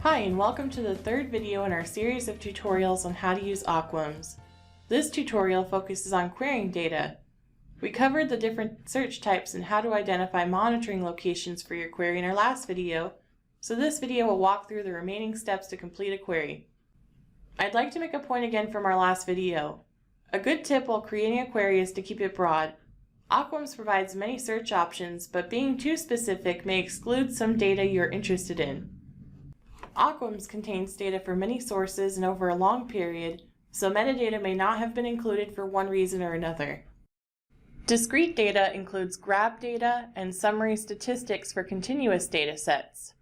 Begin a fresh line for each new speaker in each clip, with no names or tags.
Hi, and welcome to the third video in our series of tutorials on how to use AWQMS. This tutorial focuses on querying data. We covered the different search types and how to identify monitoring locations for your query in our last video, so this video will walk through the remaining steps to complete a query. I'd like to make a point again from our last video. A good tip while creating a query is to keep it broad. AWQMS provides many search options, but being too specific may exclude some data you're interested in. AWQMS contains data for many sources and over a long period, so metadata may not have been included for one reason or another. Discrete data includes graph data and summary statistics for continuous data sets.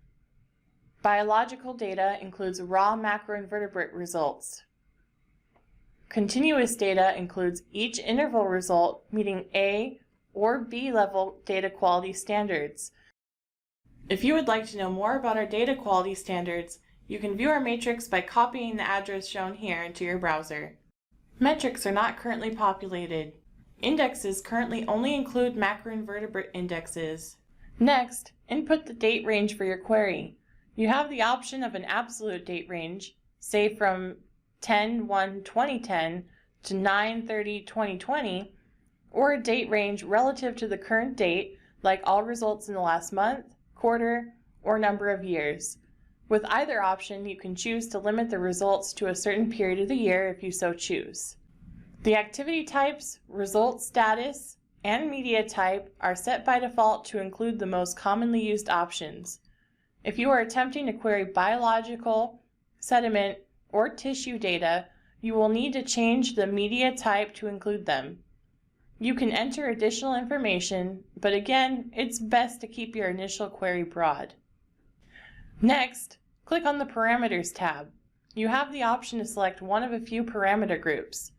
Biological data includes raw macroinvertebrate results. Continuous data includes each interval result meeting A or B level data quality standards. If you would like to know more about our data quality standards, you can view our matrix by copying the address shown here into your browser. Metrics are not currently populated. Indexes currently only include macroinvertebrate indexes. Next, input the date range for your query. You have the option of an absolute date range, say from 10/1/2010 to 9/30/2020, or a date range relative to the current date, like all results in the last month, quarter, or number of years. With either option, you can choose to limit the results to a certain period of the year if you so choose. The activity types, result status, and media type are set by default to include the most commonly used options. If you are attempting to query biological, sediment, or tissue data, you will need to change the media type to include them. You can enter additional information, but again, it's best to keep your initial query broad. Next, click on the Parameters tab. You have the option to select one of a few parameter groups.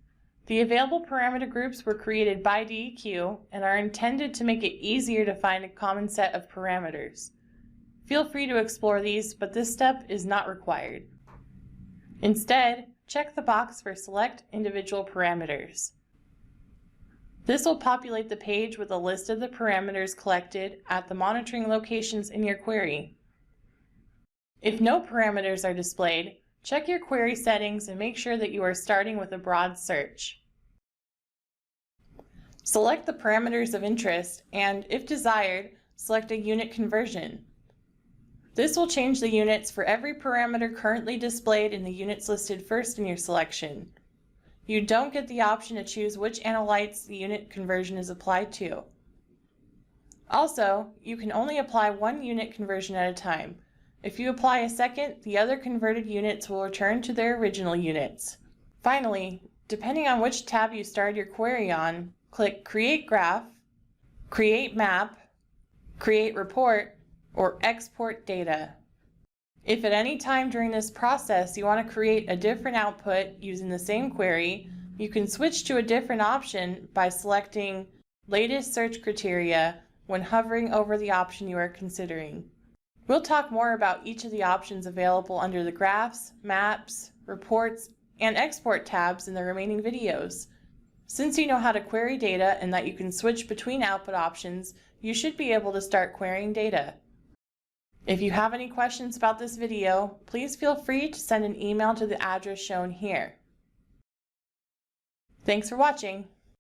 The available parameter groups were created by AWQ and are intended to make it easier to find a common set of parameters. Feel free to explore these, but this step is not required. Instead, check the box for Select Individual Parameters. This will populate the page with a list of the parameters collected at the monitoring locations in your query. If no parameters are displayed, check your query settings and make sure that you are starting with a broad search. Select the parameters of interest and, if desired, select a unit conversion. This will change the units for every parameter currently displayed in the units listed first in your selection. You don't get the option to choose which analytes the unit conversion is applied to. Also, you can only apply one unit conversion at a time. If you apply a second, the other converted units will return to their original units. Finally, depending on which tab you started your query on, click Create Graph, Create Map, Create Report, or Export Data. If at any time during this process you want to create a different output using the same query, you can switch to a different option by selecting Latest Search Criteria when hovering over the option you are considering. We'll talk more about each of the options available under the Graphs, Maps, Reports, and Export tabs in the remaining videos. Since you know how to query data and that you can switch between output options, you should be able to start querying data. If you have any questions about this video, please feel free to send an email to the address shown here. Thanks for watching.